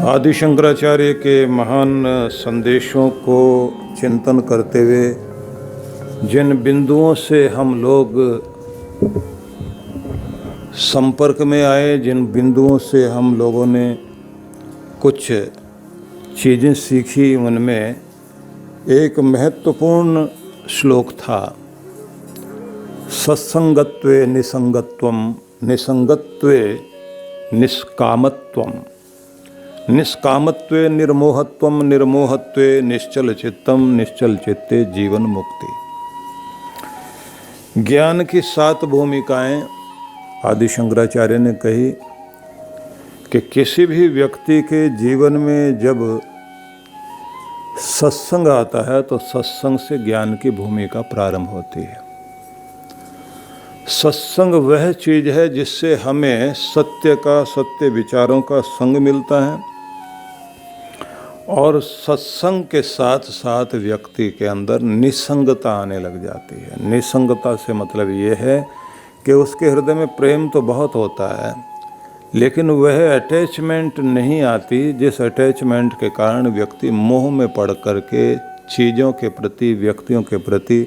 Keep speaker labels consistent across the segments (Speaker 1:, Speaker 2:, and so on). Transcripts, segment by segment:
Speaker 1: आदि शंकराचार्य के महान संदेशों को चिंतन करते हुए जिन बिंदुओं से हम लोग संपर्क में आए, जिन बिंदुओं से हम लोगों ने कुछ चीज़ें सीखी, उनमें एक महत्वपूर्ण श्लोक था, सत्संगत्वे निसंगत्वम निसंगत्वे निष्कामत्वम निष्कामत्वे निर्मोहत्वम निर्मोहत्वे निश्चल चित्तम निश्चल चित्ते जीवन मुक्ति। ज्ञान की 7 भूमिकाएं आदि शंकराचार्य ने कही कि किसी भी व्यक्ति के जीवन में जब सत्संग आता है तो सत्संग से ज्ञान की भूमिका प्रारंभ होती है। सत्संग वह चीज है जिससे हमें सत्य विचारों का संग मिलता है और सत्संग के साथ साथ व्यक्ति के अंदर निसंगता आने लग जाती है। निसंगता से मतलब ये है कि उसके हृदय में प्रेम तो बहुत होता है, लेकिन वह अटैचमेंट नहीं आती, जिस अटैचमेंट के कारण व्यक्ति मोह में पड़ करके चीज़ों के प्रति, व्यक्तियों के प्रति,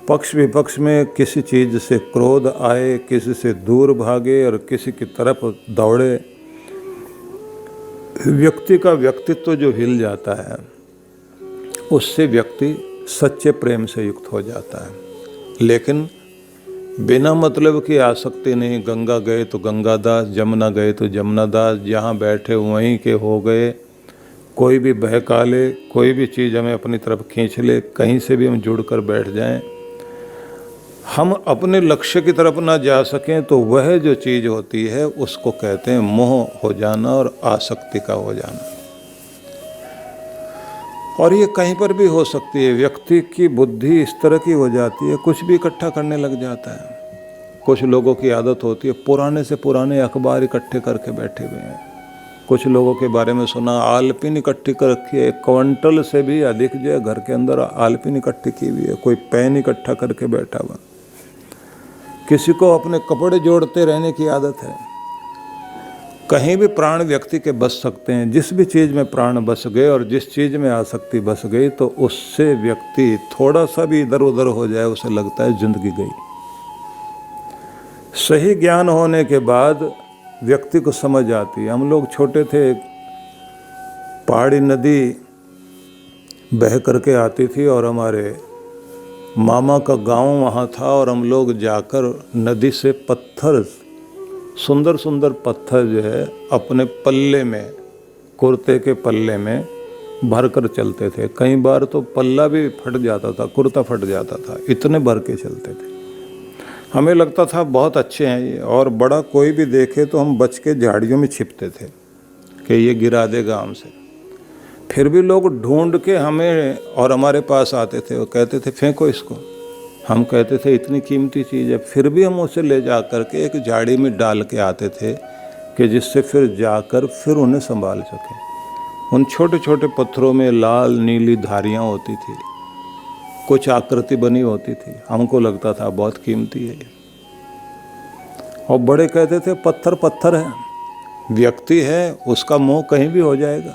Speaker 1: पक्ष विपक्ष में किसी चीज़ से क्रोध आए, किसी से दूर भागे और किसी की तरफ दौड़े। व्यक्ति का व्यक्तित्व जो हिल जाता है, उससे व्यक्ति सच्चे प्रेम से युक्त हो जाता है। लेकिन बिना मतलब की आसक्ति नहीं, गंगा गए तो गंगादास, जमुना गए तो जमुनादास, जहाँ बैठे वहीं के हो गए, कोई भी बहका ले, कोई भी चीज़ हमें अपनी तरफ खींच ले, कहीं से भी हम जुड़ कर बैठ जाएं, हम अपने लक्ष्य की तरफ ना जा सकें तो वह जो चीज़ होती है उसको कहते हैं मोह हो जाना और आसक्ति का हो जाना। और ये कहीं पर भी हो सकती है। व्यक्ति की बुद्धि इस तरह की हो जाती है, कुछ भी इकट्ठा करने लग जाता है। कुछ लोगों की आदत होती है पुराने से पुराने अखबार इकट्ठे करके बैठे हुए हैं। कुछ लोगों के बारे में सुना, आलपिन इकट्ठी कर रखी है, क्विंटल से भी अधिक जो है घर के अंदर आलपिन इकट्ठी की हुई है। कोई पेन इकट्ठा करके बैठा हुआ। किसी को अपने कपड़े जोड़ते रहने की आदत है। कहीं भी प्राण व्यक्ति के बस सकते हैं। जिस भी चीज़ में प्राण बस गए और जिस चीज़ में आसक्ति बस गई तो उससे व्यक्ति थोड़ा सा भी इधर उधर हो जाए, उसे लगता है जिंदगी गई। सही ज्ञान होने के बाद व्यक्ति को समझ आती है। हम लोग छोटे थे, पहाड़ी नदी बह करके आती थी और हमारे मामा का गांव वहाँ था और हम लोग जाकर नदी से पत्थर, सुंदर सुंदर पत्थर जो है अपने पल्ले में, कुर्ते के पल्ले में भर कर चलते थे। कई बार तो पल्ला भी फट जाता था, कुर्ता फट जाता था, इतने भर के चलते थे। हमें लगता था बहुत अच्छे हैं ये, और बड़ा कोई भी देखे तो हम बच के झाड़ियों में छिपते थे कि ये गिरा देगा हमसे। फिर भी लोग ढूंढ के हमें और हमारे पास आते थे और कहते थे फेंको इसको। हम कहते थे इतनी कीमती चीज़ है, फिर भी हम उसे ले जा कर के एक झाड़ी में डाल के आते थे कि जिससे फिर जाकर फिर उन्हें संभाल सकें। उन छोटे छोटे पत्थरों में लाल नीली धारियाँ होती थी, कुछ आकृति बनी होती थी। हमको लगता था बहुत कीमती है। और बड़े कहते थे पत्थर पत्थर है, व्यक्ति है उसका मोह कहीं भी हो जाएगा,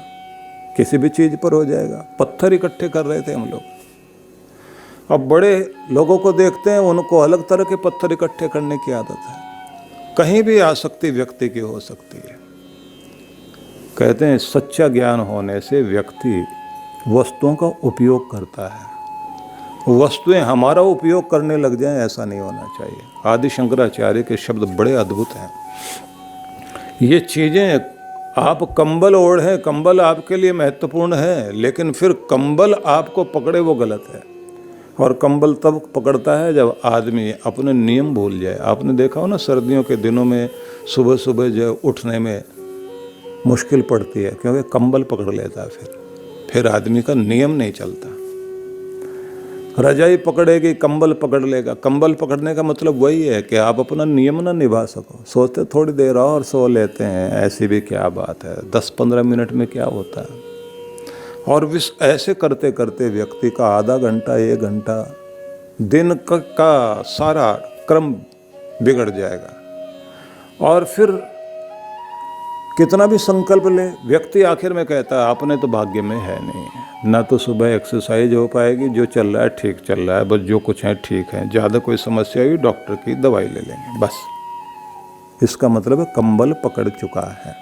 Speaker 1: किसी भी चीज़ पर हो जाएगा। पत्थर इकट्ठे कर रहे थे हम लोग। अब बड़े लोगों को देखते हैं, उनको अलग तरह के पत्थर इकट्ठे करने की आदत है। कहीं भी आसक्ति व्यक्ति की हो सकती है। कहते हैं सच्चा ज्ञान होने से व्यक्ति वस्तुओं का उपयोग करता है। वस्तुएं हमारा उपयोग करने लग जाएं, ऐसा नहीं होना चाहिए। आदि शंकराचार्य के शब्द बड़े अद्भुत हैं। ये चीज़ें, आप कंबल ओढ़ें, कंबल आपके लिए महत्वपूर्ण है, लेकिन फिर कंबल आपको पकड़े वो गलत है। और कंबल तब पकड़ता है जब आदमी अपने नियम भूल जाए। आपने देखा हो ना, सर्दियों के दिनों में सुबह सुबह जो उठने में मुश्किल पड़ती है, क्योंकि कंबल पकड़ लेता है। फिर आदमी का नियम नहीं चलता। रजाई पकड़ेगी, कंबल पकड़ लेगा। कंबल पकड़ने का मतलब वही है कि आप अपना नियम ना निभा सको। सोचते थोड़ी देर और सो लेते हैं, ऐसी भी क्या बात है, 10-15 मिनट में क्या होता है। और ऐसे करते करते व्यक्ति का आधा घंटा 1 घंटा दिन का सारा क्रम बिगड़ जाएगा। और फिर कितना भी संकल्प ले, व्यक्ति आखिर में कहता है अपने तो भाग्य में है नहीं, ना तो सुबह एक्सरसाइज हो पाएगी, जो चल रहा है ठीक चल रहा है, बस जो कुछ है ठीक है, ज़्यादा कोई समस्या हुई डॉक्टर की दवाई ले लेंगे बस। इसका मतलब है कंबल पकड़ चुका है।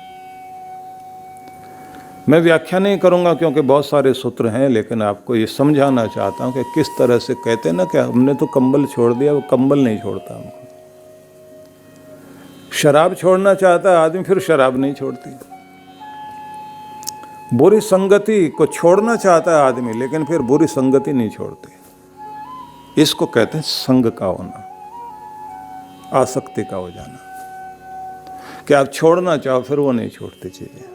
Speaker 1: मैं व्याख्या नहीं करूंगा क्योंकि बहुत सारे सूत्र हैं, लेकिन आपको ये समझाना चाहता हूं कि किस तरह से कहते हैं ना कि हमने तो कंबल छोड़ दिया, वो कंबल नहीं छोड़ता हमको। शराब छोड़ना चाहता है आदमी, फिर शराब नहीं छोड़ती। बुरी संगति को छोड़ना चाहता है आदमी, लेकिन फिर बुरी संगति नहीं छोड़ती। इसको कहते हैं संग का होना, आसक्ति का हो जाना, कि आप छोड़ना चाहो फिर वो नहीं छोड़ती चीजें।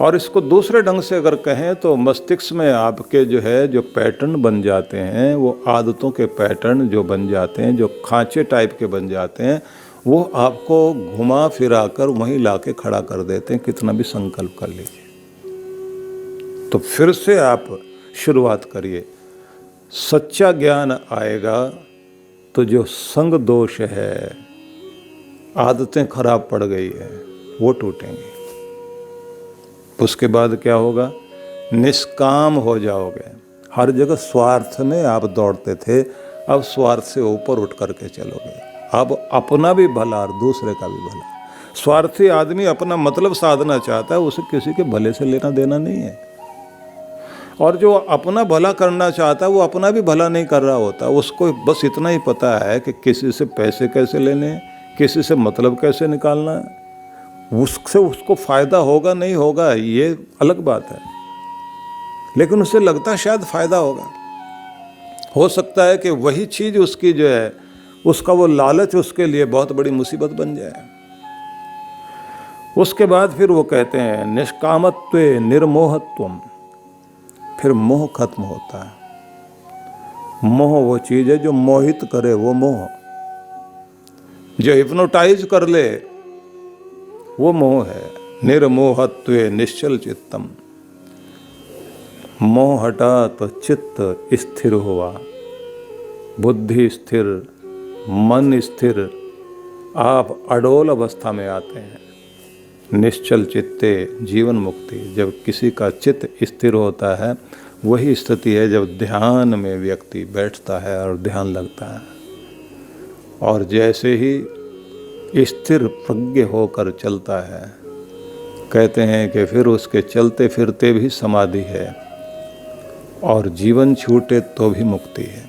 Speaker 1: और इसको दूसरे ढंग से अगर कहें तो मस्तिष्क में आपके जो है जो पैटर्न बन जाते हैं, वो आदतों के पैटर्न जो बन जाते हैं, जो खांचे टाइप के बन जाते हैं, वो आपको घुमा फिरा कर वहीं लाके खड़ा कर देते हैं, कितना भी संकल्प कर लीजिए। तो फिर से आप शुरुआत करिए। सच्चा ज्ञान आएगा तो जो संग दोष है, आदतें खराब पड़ गई है, वो टूटेंगी। उसके बाद क्या होगा? निष्काम हो जाओगे। हर जगह स्वार्थ में आप दौड़ते थे, अब स्वार्थ से ऊपर उठ करके चलोगे। अब अपना भी भला और दूसरे का भी भला। स्वार्थी आदमी अपना मतलब साधना चाहता है, उसे किसी के भले से लेना देना नहीं है। और जो अपना भला करना चाहता है वो अपना भी भला नहीं कर रहा होता, उसको बस इतना ही पता है कि किसी से पैसे कैसे लेने, किसी से मतलब कैसे निकालना है। उससे उसको फायदा होगा नहीं होगा ये अलग बात है, लेकिन उसे लगता है शायद फायदा होगा। हो सकता है कि वही चीज उसकी जो है, उसका वो लालच उसके लिए बहुत बड़ी मुसीबत बन जाए। उसके बाद फिर वो कहते हैं निष्कामत्वे निर्मोहत्वम, फिर मोह खत्म होता है। मोह वो चीज है जो मोहित करे, वो मोह जो हिप्नोटाइज कर ले, वो मोह है। निर्मोहत्वे निश्चल चित्तम, मोह हटा तो चित्त स्थिर हुआ, बुद्धि स्थिर, मन स्थिर, आप अडोल अवस्था में आते हैं। निश्चल चित्ते जीवन मुक्ति। जब किसी का चित्त स्थिर होता है, वही स्थिति है जब ध्यान में व्यक्ति बैठता है और ध्यान लगता है। और जैसे ही स्थिर प्रज्ञ होकर चलता है, कहते हैं कि फिर उसके चलते फिरते भी समाधि है, और जीवन छूटे तो भी मुक्ति है।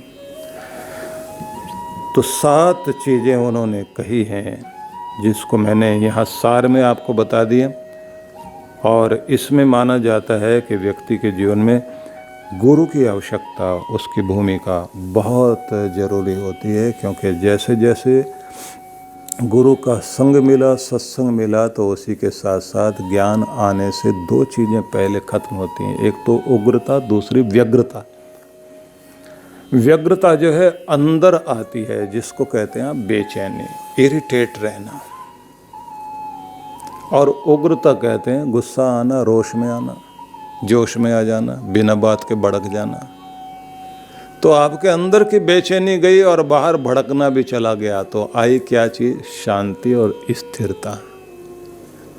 Speaker 1: तो 7 चीज़ें उन्होंने कही हैं, जिसको मैंने यहाँ सार में आपको बता दिया। और इसमें माना जाता है कि व्यक्ति के जीवन में गुरु की आवश्यकता, उसकी भूमिका बहुत ज़रूरी होती है, क्योंकि जैसे जैसे गुरु का संग मिला, सत्संग मिला, तो उसी के साथ साथ ज्ञान आने से 2 चीज़ें पहले खत्म होती हैं। एक तो उग्रता, दूसरी व्यग्रता। व्यग्रता जो है अंदर आती है, जिसको कहते हैं बेचैनी, इरिटेट रहना। और उग्रता कहते हैं गुस्सा आना, रोष में आना, जोश में आ जाना, बिना बात के भड़क जाना। तो आपके अंदर की बेचैनी गई और बाहर भड़कना भी चला गया, तो आई क्या चीज़? शांति और स्थिरता।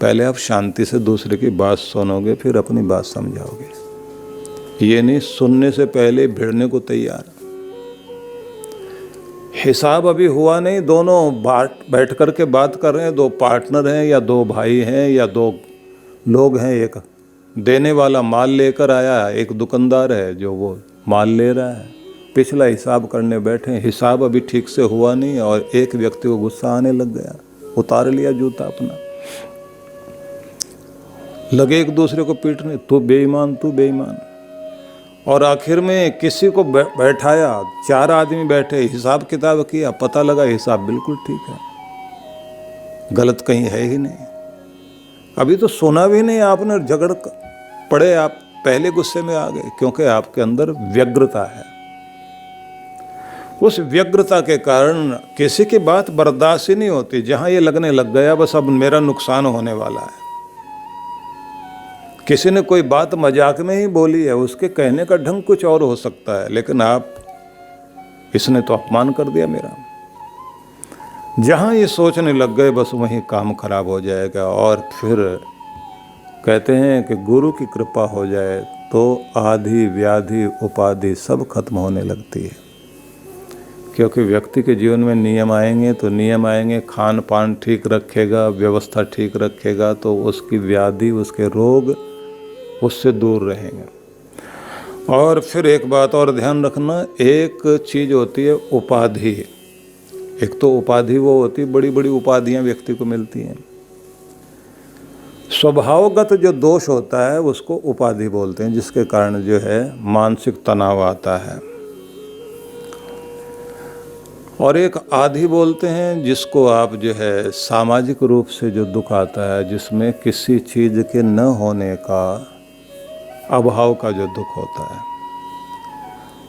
Speaker 1: पहले आप शांति से दूसरे की बात सुनोगे, फिर अपनी बात समझाओगे। ये नहीं सुनने से पहले भिड़ने को तैयार। हिसाब अभी हुआ नहीं, दोनों बैठ कर के बात कर रहे हैं, 2 पार्टनर हैं या 2 भाई हैं या 2 लोग हैं। एक देने वाला माल लेकर आया है, एक दुकानदार है जो वो माल ले रहा है। पिछला हिसाब करने बैठे, हिसाब अभी ठीक से हुआ नहीं, और एक व्यक्ति को गुस्सा आने लग गया, उतार लिया जूता अपना, लगे एक दूसरे को पीटने, तू बेईमान, तू बेईमान। और आखिर में किसी को बैठाया, 4 आदमी बैठे, हिसाब किताब किया, पता लगा हिसाब बिल्कुल ठीक है, गलत कहीं है ही नहीं। अभी तो सुना भी नहीं आपने, झगड़ पड़े, आप पहले गुस्से में आ गए, क्योंकि आपके अंदर व्यग्रता है। उस व्यग्रता के कारण किसी की बात बर्दाश्त ही नहीं होती। जहां ये लगने लग गया बस अब मेरा नुकसान होने वाला है, किसी ने कोई बात मजाक में ही बोली है, उसके कहने का ढंग कुछ और हो सकता है, लेकिन आप, इसने तो अपमान कर दिया मेरा। जहाँ ये सोचने लग गए बस वहीं काम खराब हो जाएगा। और फिर कहते हैं कि गुरु की कृपा हो जाए तो आदि व्याधि उपाधि सब खत्म होने लगती है। क्योंकि व्यक्ति के जीवन में नियम आएंगे तो नियम आएंगे, खान पान ठीक रखेगा, व्यवस्था ठीक रखेगा तो उसकी व्याधि, उसके रोग उससे दूर रहेंगे। और फिर एक बात और ध्यान रखना, एक चीज़ होती है उपाधि। एक तो उपाधि वो होती है, बड़ी बड़ी उपाधियां व्यक्ति को मिलती हैं। स्वभावगत जो दोष होता है उसको उपाधि बोलते हैं, जिसके कारण जो है मानसिक तनाव आता है। और एक आधि बोलते हैं जिसको आप जो है सामाजिक रूप से जो दुख आता है, जिसमें किसी चीज़ के न होने का, अभाव का जो दुख होता है,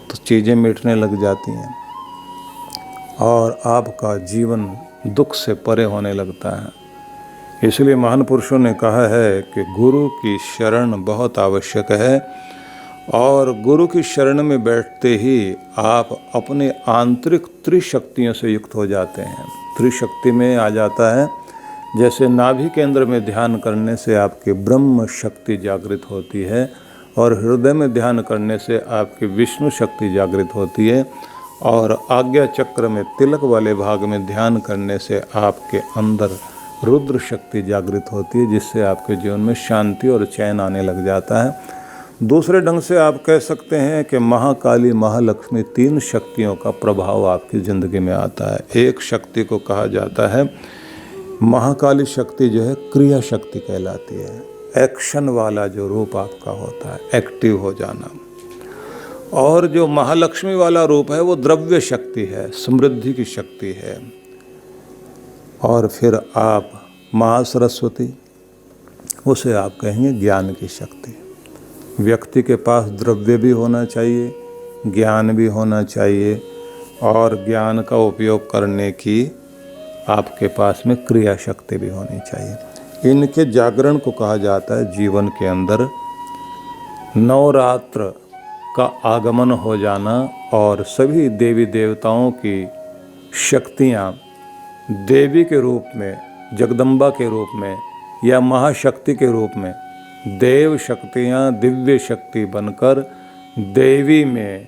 Speaker 1: तो चीज़ें मिटने लग जाती हैं और आपका जीवन दुख से परे होने लगता है। इसलिए महान पुरुषों ने कहा है कि गुरु की शरण बहुत आवश्यक है। और गुरु की शरण में बैठते ही आप अपने आंतरिक त्रिशक्तियों से युक्त हो जाते हैं। त्रिशक्ति में आ जाता है, जैसे नाभि केंद्र में ध्यान करने से आपकी ब्रह्म शक्ति जागृत होती है और हृदय में ध्यान करने से आपकी विष्णु शक्ति जागृत होती है और आज्ञा चक्र में तिलक वाले भाग में ध्यान करने से आपके अंदर रुद्र शक्ति जागृत होती है, जिससे आपके जीवन में शांति और चैन आने लग जाता है। दूसरे ढंग से आप कह सकते हैं कि महाकाली महालक्ष्मी तीन शक्तियों का प्रभाव आपकी ज़िंदगी में आता है। एक शक्ति को कहा जाता है, महाकाली शक्ति जो है क्रिया शक्ति कहलाती है, एक्शन वाला जो रूप आपका होता है, एक्टिव हो जाना। और जो महालक्ष्मी वाला रूप है वो द्रव्य शक्ति है, समृद्धि की शक्ति है। और फिर आप महासरस्वती, उसे आप कहेंगे ज्ञान की शक्ति। व्यक्ति के पास द्रव्य भी होना चाहिए, ज्ञान भी होना चाहिए और ज्ञान का उपयोग करने की आपके पास में क्रिया शक्ति भी होनी चाहिए। इनके जागरण को कहा जाता है जीवन के अंदर नवरात्र का आगमन हो जाना और सभी देवी देवताओं की शक्तियाँ देवी के रूप में, जगदम्बा के रूप में या महाशक्ति के रूप में देव शक्तियाँ दिव्य शक्ति बनकर देवी में,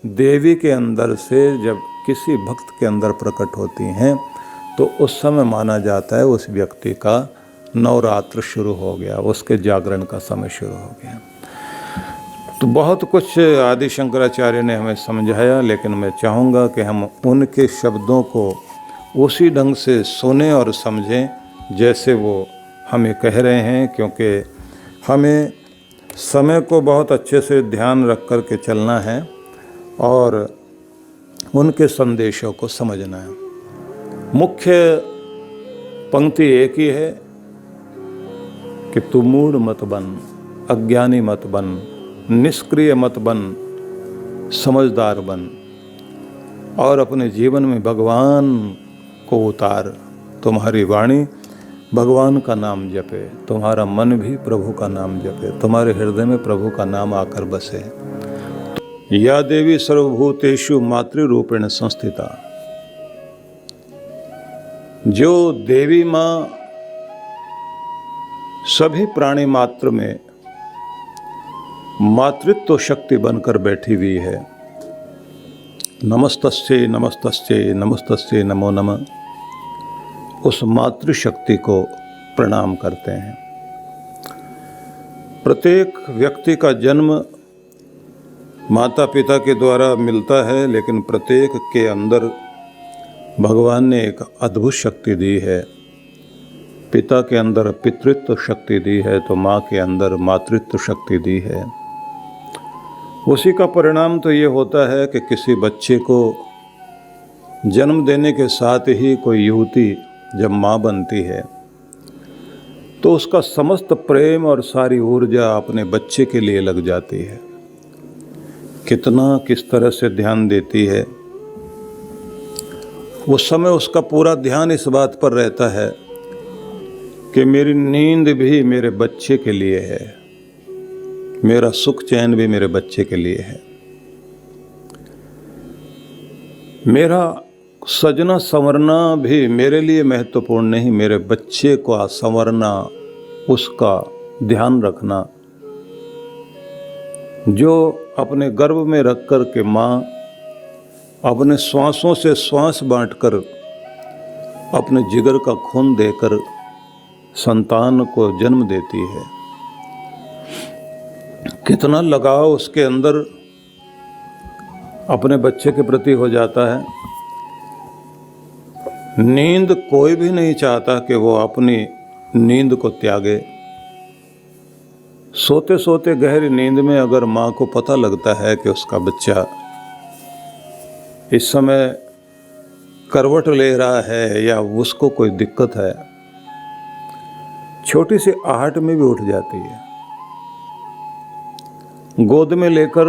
Speaker 1: देवी के अंदर से जब किसी भक्त के अंदर प्रकट होती हैं तो उस समय माना जाता है उस व्यक्ति का नवरात्र शुरू हो गया, उसके जागरण का समय शुरू हो गया। तो बहुत कुछ आदि शंकराचार्य ने हमें समझाया, लेकिन मैं चाहूँगा कि हम उनके शब्दों को उसी ढंग से सुने और समझें जैसे वो हमें कह रहे हैं, क्योंकि हमें समय को बहुत अच्छे से ध्यान रख कर के चलना है और उनके संदेशों को समझना है। मुख्य पंक्ति एक ही है कि तू मूढ़ मत बन, अज्ञानी मत बन, निष्क्रिय मत बन, समझदार बन और अपने जीवन में भगवान को उतार। तुम्हारी वाणी भगवान का नाम जपे, तुम्हारा मन भी प्रभु का नाम जपे, तुम्हारे हृदय में प्रभु का नाम आकर बसे। या देवी सर्वभूतेषु मातृरूपेण संस्थिता, जो देवी माँ सभी प्राणी मात्र में मातृत्व शक्ति बनकर बैठी हुई है। नमस्तस्यै नमस्तस्यै नमस्तस्यै नमो नमः, उस मातृशक्ति को प्रणाम करते हैं। प्रत्येक व्यक्ति का जन्म माता पिता के द्वारा मिलता है, लेकिन प्रत्येक के अंदर भगवान ने एक अद्भुत शक्ति दी है। पिता के अंदर पितृत्व शक्ति दी है तो माँ के अंदर मातृत्व शक्ति दी है। उसी का परिणाम तो ये होता है कि किसी बच्चे को जन्म देने के साथ ही कोई युवती जब माँ बनती है तो उसका समस्त प्रेम और सारी ऊर्जा अपने बच्चे के लिए लग जाती है। किस तरह से ध्यान देती है। उस समय उसका पूरा ध्यान इस बात पर रहता है कि मेरी नींद भी मेरे बच्चे के लिए है, मेरा सुख चैन भी मेरे बच्चे के लिए है, मेरा सजना संवरना भी मेरे लिए महत्वपूर्ण नहीं, मेरे बच्चे को संवरना, उसका ध्यान रखना। जो अपने गर्भ में रख कर के माँ अपने श्वासों से श्वास बांटकर, अपने जिगर का खून देकर संतान को जन्म देती है, कितना लगाव उसके अंदर अपने बच्चे के प्रति हो जाता है। नींद कोई भी नहीं चाहता कि वो अपनी नींद को त्यागे। सोते सोते गहरी नींद में अगर माँ को पता लगता है कि उसका बच्चा इस समय करवट ले रहा है या उसको कोई दिक्कत है, छोटी सी आहट में भी उठ जाती है। गोद में लेकर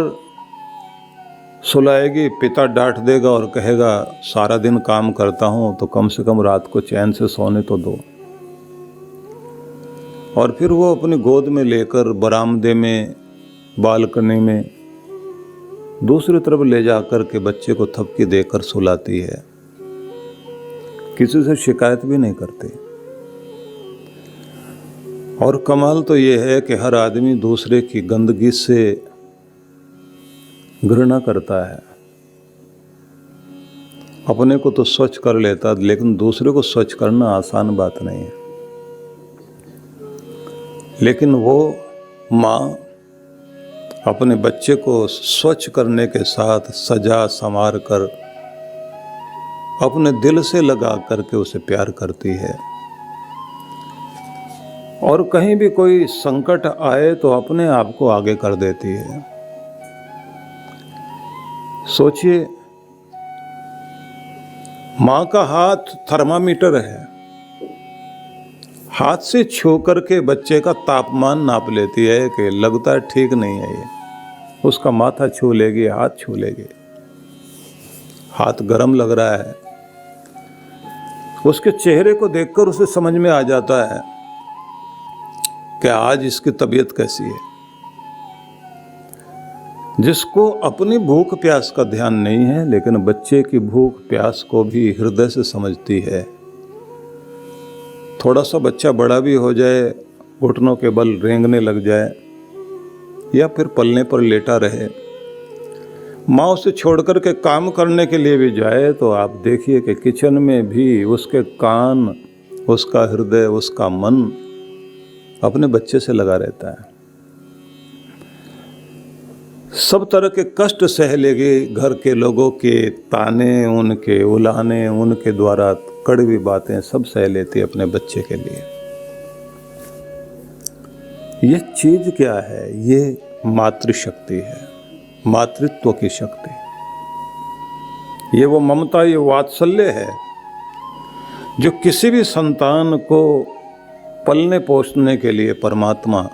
Speaker 1: सुलाएगी, पिता डांट देगा और कहेगा सारा दिन काम करता हूं तो कम से कम रात को चैन से सोने तो दो। और फिर वो अपनी गोद में लेकर बरामदे में, बालकनी में दूसरी तरफ ले जाकर के बच्चे को थपकी देकर सुलाती है, किसी से शिकायत भी नहीं करती। और कमाल तो ये है कि हर आदमी दूसरे की गंदगी से घृणा करता है। अपने को तो स्वच्छ कर लेता, लेकिन दूसरे को स्वच्छ करना आसान बात नहीं है। लेकिन वो माँ अपने बच्चे को स्वच्छ करने के साथ सजा संवार कर, अपने दिल से लगा करके उसे प्यार करती है। और कहीं भी कोई संकट आए तो अपने आप को आगे कर देती है। सोचिए, माँ का हाथ थर्मामीटर है, हाथ से छू करके बच्चे का तापमान नाप लेती है कि लगता है ठीक नहीं है ये। उसका माथा छू लेगी, हाथ छू लेगी, हाथ गर्म लग रहा है। उसके चेहरे को देखकर उसे समझ में आ जाता है कि आज इसकी तबीयत कैसी है। जिसको अपनी भूख प्यास का ध्यान नहीं है, लेकिन बच्चे की भूख प्यास को भी हृदय से समझती है। थोड़ा सा बच्चा बड़ा भी हो जाए, घुटनों के बल रेंगने लग जाए या फिर पलने पर लेटा रहे, माँ उसे छोड़कर के काम करने के लिए भी जाए तो आप देखिए कि किचन में भी उसके कान, उसका हृदय, उसका मन अपने बच्चे से लगा रहता है। सब तरह के कष्ट सह लेगी, घर के लोगों के ताने, उनके उलाने, उनके द्वारा कड़वी बातें सब सह लेती अपने बच्चे के लिए। ये चीज क्या है? ये मातृशक्ति है, मातृत्व की शक्ति। ये वो ममता, ये वात्सल्य है जो किसी भी संतान को पलने पोषने के लिए परमात्मा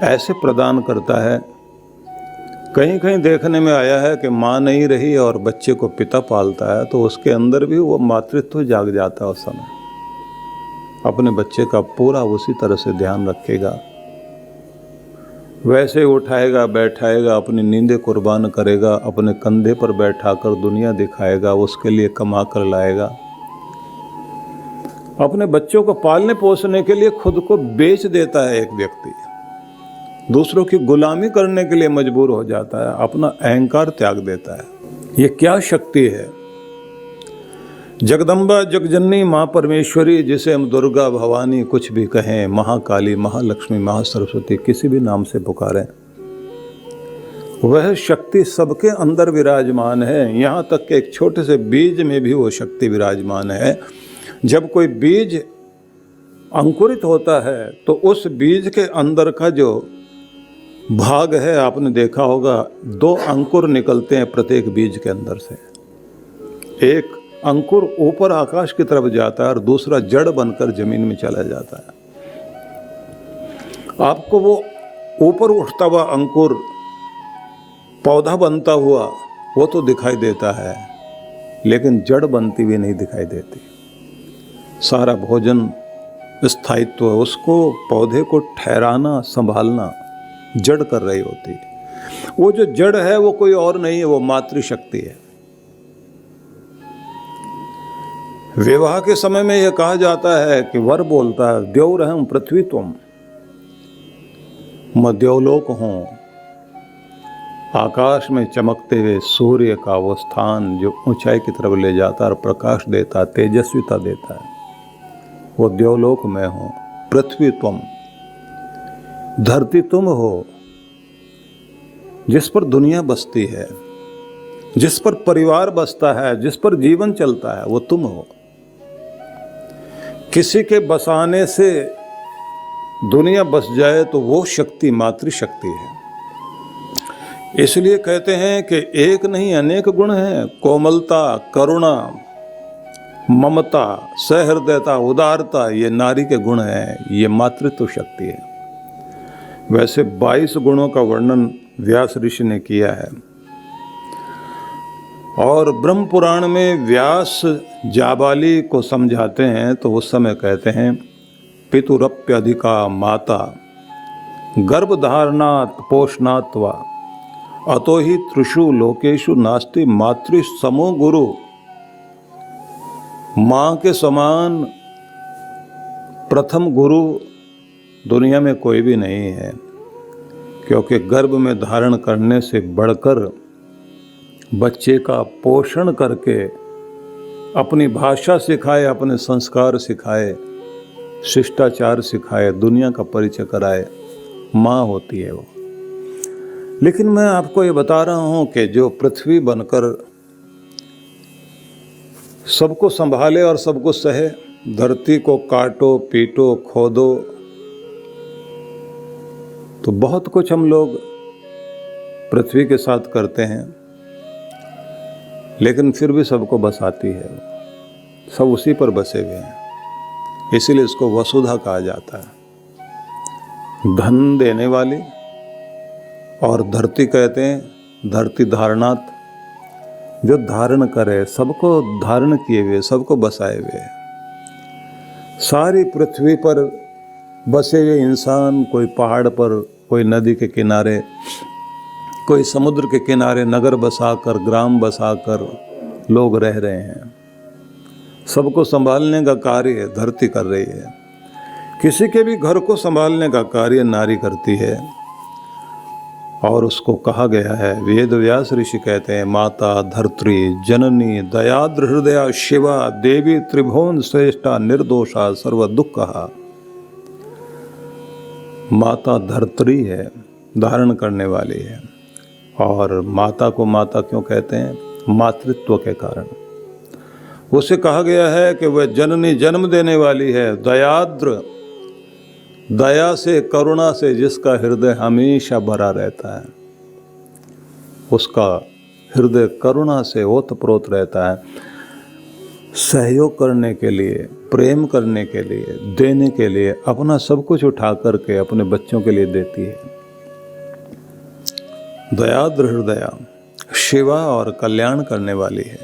Speaker 1: ऐसे प्रदान करता है। कहीं कहीं देखने में आया है कि माँ नहीं रही और बच्चे को पिता पालता है तो उसके अंदर भी वो मातृत्व जाग जाता है। उस समय अपने बच्चे का पूरा उसी तरह से ध्यान रखेगा, वैसे उठाएगा, बैठाएगा, अपनी नींदें कुर्बान करेगा, अपने कंधे पर बैठाकर दुनिया दिखाएगा, उसके लिए कमा कर लाएगा। अपने बच्चों को पालने पोसने के लिए खुद को बेच देता है एक व्यक्ति, दूसरों की गुलामी करने के लिए मजबूर हो जाता है, अपना अहंकार त्याग देता है। ये क्या शक्ति है? जगदम्बा, जगजननी, माँ परमेश्वरी, जिसे हम दुर्गा, भवानी कुछ भी कहें, महाकाली, महालक्ष्मी, महासरस्वती, किसी भी नाम से पुकारें, वह शक्ति सबके अंदर विराजमान है। यहाँ तक कि एक छोटे से बीज में भी वो शक्ति विराजमान है। जब कोई बीज अंकुरित होता है तो उस बीज के अंदर का जो भाग है, आपने देखा होगा, 2 अंकुर निकलते हैं प्रत्येक बीज के अंदर से। एक अंकुर ऊपर आकाश की तरफ जाता है और दूसरा जड़ बनकर जमीन में चला जाता है। आपको वो ऊपर उठता हुआ अंकुर पौधा बनता हुआ वो तो दिखाई देता है, लेकिन जड़ बनती हुई नहीं दिखाई देती। सारा भोजन, स्थायित्व, उसको पौधे को ठहराना, संभालना जड़ कर रही होती है। वो जो जड़ है वो कोई और नहीं है, वो मातृशक्ति है। विवाह के समय में यह कहा जाता है कि वर बोलता है, द्यौरहं पृथ्वी तुम, मैं द्यौलोक हूँ, आकाश में चमकते हुए सूर्य का वो स्थान जो ऊंचाई की तरफ ले जाता है और प्रकाश देता, तेजस्विता देता है, वो द्यौलोक में हूँ। पृथ्वी तुम, धरती तुम हो, जिस पर दुनिया बसती है, जिस पर परिवार बसता है, जिस पर जीवन चलता है, वो तुम हो। किसी के बसाने से दुनिया बस जाए तो वो शक्ति मातृशक्ति है। इसलिए कहते हैं कि एक नहीं अनेक गुण हैं, कोमलता, करुणा, ममता, सहृदयता, उदारता, ये नारी के गुण हैं, ये मातृत्व शक्ति है। वैसे 22 गुणों का वर्णन व्यास ऋषि ने किया है और ब्रह्म पुराण में व्यास जाबाली को समझाते हैं तो उस समय कहते हैं, पितुरप्यधिका माता गर्भधारणात् पोषणात्वा अतो ही त्रिषु लोकेषु नास्ति मातृ समो गुरु। माँ के समान प्रथम गुरु दुनिया में कोई भी नहीं है, क्योंकि गर्भ में धारण करने से बढ़कर बच्चे का पोषण करके अपनी भाषा सिखाए, अपने संस्कार सिखाए, शिष्टाचार सिखाए, दुनिया का परिचय कराए, माँ होती है वो। लेकिन मैं आपको ये बता रहा हूँ कि जो पृथ्वी बनकर सबको संभाले और सबको सहे, धरती को काटो, पीटो, खोदो, तो बहुत कुछ हम लोग पृथ्वी के साथ करते हैं, लेकिन फिर भी सबको बसाती है, सब उसी पर बसे हुए हैं। इसीलिए इसको वसुधा कहा जाता है, धन देने वाली। और धरती कहते हैं, धरती धारणात, जो धारण करे, सबको धारण किए हुए, सबको बसाए हुए। सारी पृथ्वी पर बसे हुए इंसान, कोई पहाड़ पर, कोई नदी के किनारे, कोई समुद्र के किनारे नगर बसाकर, ग्राम बसाकर लोग रह रहे हैं। सबको संभालने का कार्य धरती कर रही है। किसी के भी घर को संभालने का कार्य नारी करती है। और उसको कहा गया है, वेद व्यास ऋषि कहते हैं, माता धर्त्री जननी दयाद्र हृदया शिवा देवी त्रिभुवन श्रेष्ठा निर्दोषा सर्व दुःखहा। माता धर्त्री है, धारण करने वाली है। और माता को माता क्यों कहते हैं? मातृत्व के कारण। उसे कहा गया है कि वह जननी, जन्म देने वाली है, दयाद्र, दया से, करुणा से जिसका हृदय हमेशा भरा रहता है, उसका हृदय करुणा से ओतप्रोत रहता है। सहयोग करने के लिए, प्रेम करने के लिए, देने के लिए अपना सब कुछ उठा करके अपने बच्चों के लिए देती है। दयाद्र हृदया शिवा और कल्याण करने वाली है।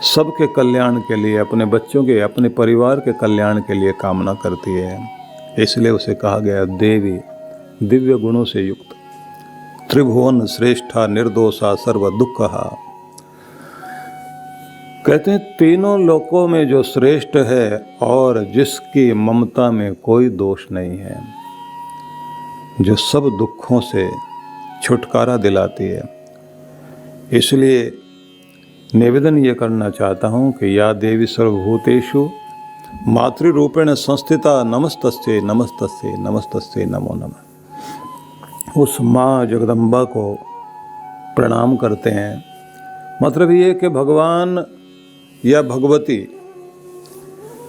Speaker 1: सबके कल्याण के लिए, अपने बच्चों के, अपने परिवार के कल्याण के लिए कामना करती है। इसलिए उसे कहा गया देवी, दिव्य गुणों से युक्त, त्रिभुवन श्रेष्ठा निर्दोषा सर्व दुःखहा। कहते हैं तीनों लोकों में जो श्रेष्ठ है और जिसकी ममता में कोई दोष नहीं है, जो सब दुखों से छुटकारा दिलाती है। इसलिए निवेदन ये करना चाहता हूँ कि या देवी सर्वभूतेषु मातृरूपेण संस्थिता नमस्तस्यै नमस्तस्यै नमस्तस्यै नमो नमः। उस माँ जगदम्बा को प्रणाम करते हैं। मतलब ये कि भगवान या भगवती,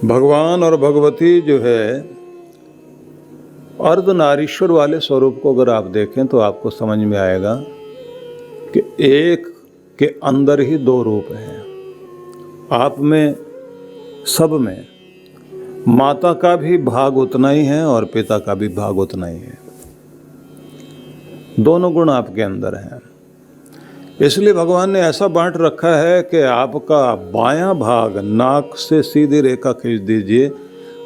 Speaker 1: भगवान और भगवती जो है अर्धनारीश्वर वाले स्वरूप को अगर आप देखें तो आपको समझ में आएगा कि एक के अंदर ही दो रूप हैं। आप में, सब में माता का भी भाग उतना ही है और पिता का भी भाग उतना ही है। दोनों गुण आपके अंदर हैं। इसलिए भगवान ने ऐसा बांट रखा है कि आपका बायां भाग, नाक से सीधी रेखा खींच दीजिए,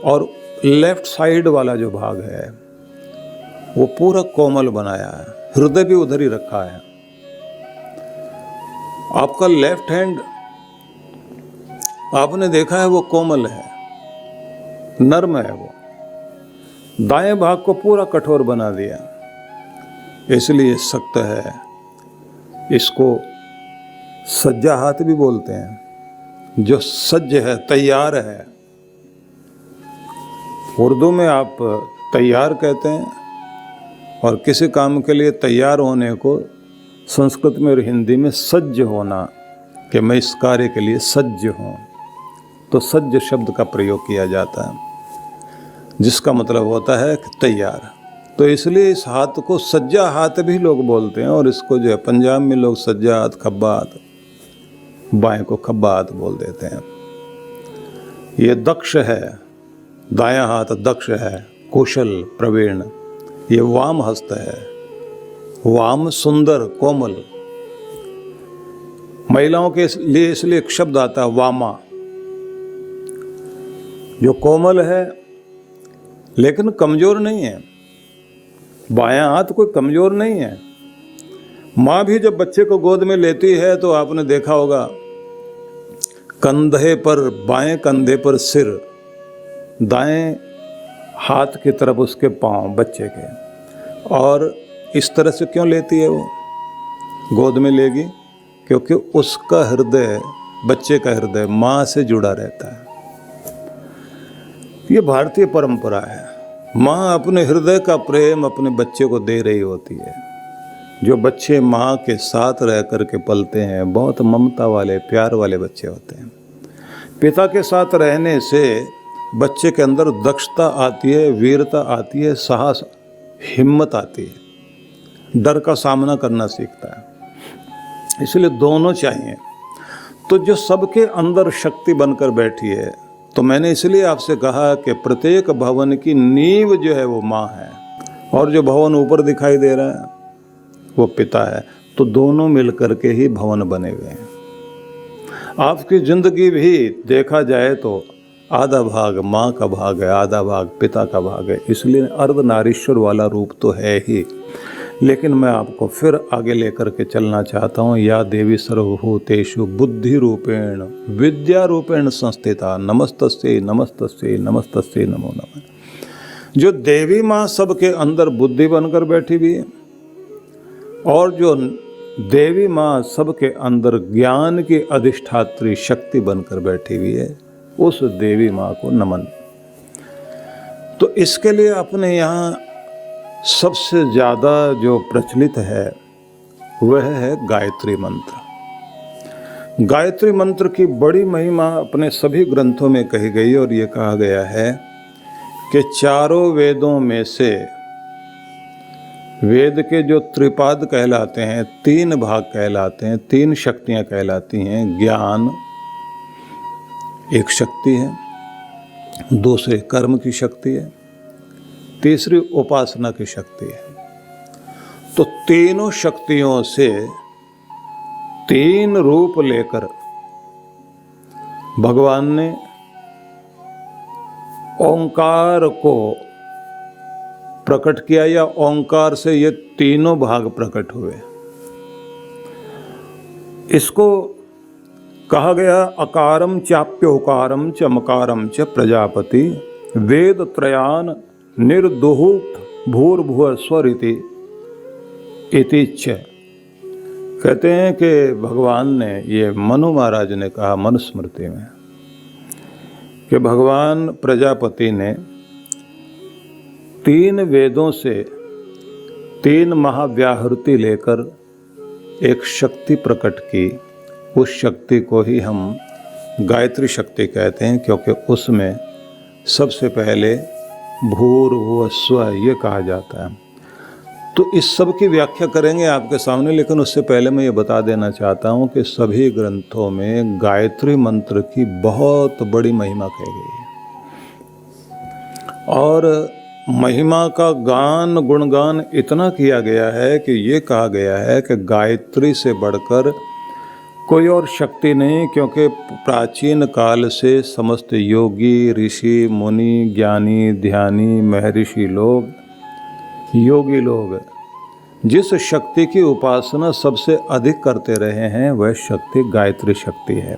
Speaker 1: और लेफ्ट साइड वाला जो भाग है वो पूरा कोमल बनाया है, हृदय भी उधर ही रखा है। आपका लेफ्ट हैंड आपने देखा है वो कोमल है, नर्म है, वो दाएं भाग को पूरा कठोर बना दिया, इसलिए सख्त है। इसको सज्जा हाथ भी बोलते हैं, जो सज्ज है, तैयार है। उर्दू में आप तैयार कहते हैं, और किसी काम के लिए तैयार होने को संस्कृत में और हिंदी में सज्ज होना, कि मैं इस कार्य के लिए सज्ज हूँ, तो सज्ज शब्द का प्रयोग किया जाता है, जिसका मतलब होता है कि तैयार। तो इसलिए इस हाथ को सज्जा हाथ भी लोग बोलते हैं, और इसको जो है पंजाब में लोग सज्जा हाथ, खब्बा हाथ, बाएं को खब्बा हाथ बोल देते हैं। ये दक्ष है, दायां हाथ दक्ष है, कुशल, प्रवीण। ये वाम हस्त है, वाम सुंदर, कोमल। महिलाओं के लिए इसलिए एक शब्द आता है वामा, जो कोमल है लेकिन कमजोर नहीं है। बायां हाथ कोई कमजोर नहीं है। माँ भी जब बच्चे को गोद में लेती है तो आपने देखा होगा, कंधे पर, बाएं कंधे पर सिर, दाएं हाथ की तरफ उसके पांव बच्चे के, और इस तरह से क्यों लेती है वो, गोद में लेगी क्योंकि उसका हृदय, बच्चे का हृदय माँ से जुड़ा रहता है। ये भारतीय परंपरा है। माँ अपने हृदय का प्रेम अपने बच्चे को दे रही होती है। जो बच्चे माँ के साथ रह कर के पलते हैं, बहुत ममता वाले, प्यार वाले बच्चे होते हैं। पिता के साथ रहने से बच्चे के अंदर दक्षता आती है, वीरता आती है, साहस, हिम्मत आती है, डर का सामना करना सीखता है। इसलिए दोनों चाहिए। तो जो सबके अंदर शक्ति बनकर बैठी है, तो मैंने इसलिए आपसे कहा कि प्रत्येक भवन की नींव जो है वो माँ है, और जो भवन ऊपर दिखाई दे रहा है वो पिता है। तो दोनों मिलकर के ही भवन बने हुए हैं। आपकी जिंदगी भी देखा जाए तो आधा भाग माँ का भाग है, आधा भाग पिता का भाग है। इसलिए अर्धनारीश्वर वाला रूप तो है ही। लेकिन मैं आपको फिर आगे लेकर के चलना चाहता हूँ। या देवी सर्वभूतेषु बुद्धि रूपेण विद्या रूपेण संस्थिता नमस्तस्यै नमस्तस्यै नमस्तस्यै नमो नमः। जो देवी माँ सबके अंदर बुद्धि बनकर बैठी हुई है, और जो देवी माँ सबके अंदर ज्ञान की अधिष्ठात्री शक्ति बनकर बैठी हुई है, उस देवी माँ को नमन। तो इसके लिए अपने यहाँ सबसे ज़्यादा जो प्रचलित है वह है गायत्री मंत्र। गायत्री मंत्र की बड़ी महिमा अपने सभी ग्रंथों में कही गई, और ये कहा गया है कि चारों वेदों में से वेद के जो त्रिपाद कहलाते हैं, तीन भाग कहलाते हैं, तीन शक्तियाँ कहलाती हैं। ज्ञान एक शक्ति है, दूसरी कर्म की शक्ति है, तीसरी उपासना की शक्ति है। तो तीनों शक्तियों से तीन रूप लेकर भगवान ने ओंकार को प्रकट किया, या ओंकार से ये तीनों भाग प्रकट हुए। इसको कहा गया अकारम चाप्योकारम च मकारम च प्रजापति वेद त्रयान निर्दुहूत भूर्भुव स्वरिति इति च। कहते हैं कि भगवान ने, ये मनु महाराज ने कहा मनुस्मृति में, कि भगवान प्रजापति ने तीन वेदों से तीन महाव्याहृति लेकर एक शक्ति प्रकट की। उस शक्ति को ही हम गायत्री शक्ति कहते हैं, क्योंकि उसमें सबसे पहले भूर्भुव स्वः ये कहा जाता है। तो इस सब की व्याख्या करेंगे आपके सामने, लेकिन उससे पहले मैं ये बता देना चाहता हूँ कि सभी ग्रंथों में गायत्री मंत्र की बहुत बड़ी महिमा कही गई है, और महिमा का गान गुणगान इतना किया गया है कि ये कहा गया है कि गायत्री से बढ़कर कोई और शक्ति नहीं। क्योंकि प्राचीन काल से समस्त योगी, ऋषि, मुनि, ज्ञानी, ध्यानी, महर्षि लोग, योगी लोग जिस शक्ति की उपासना सबसे अधिक करते रहे हैं, वह शक्ति गायत्री शक्ति है।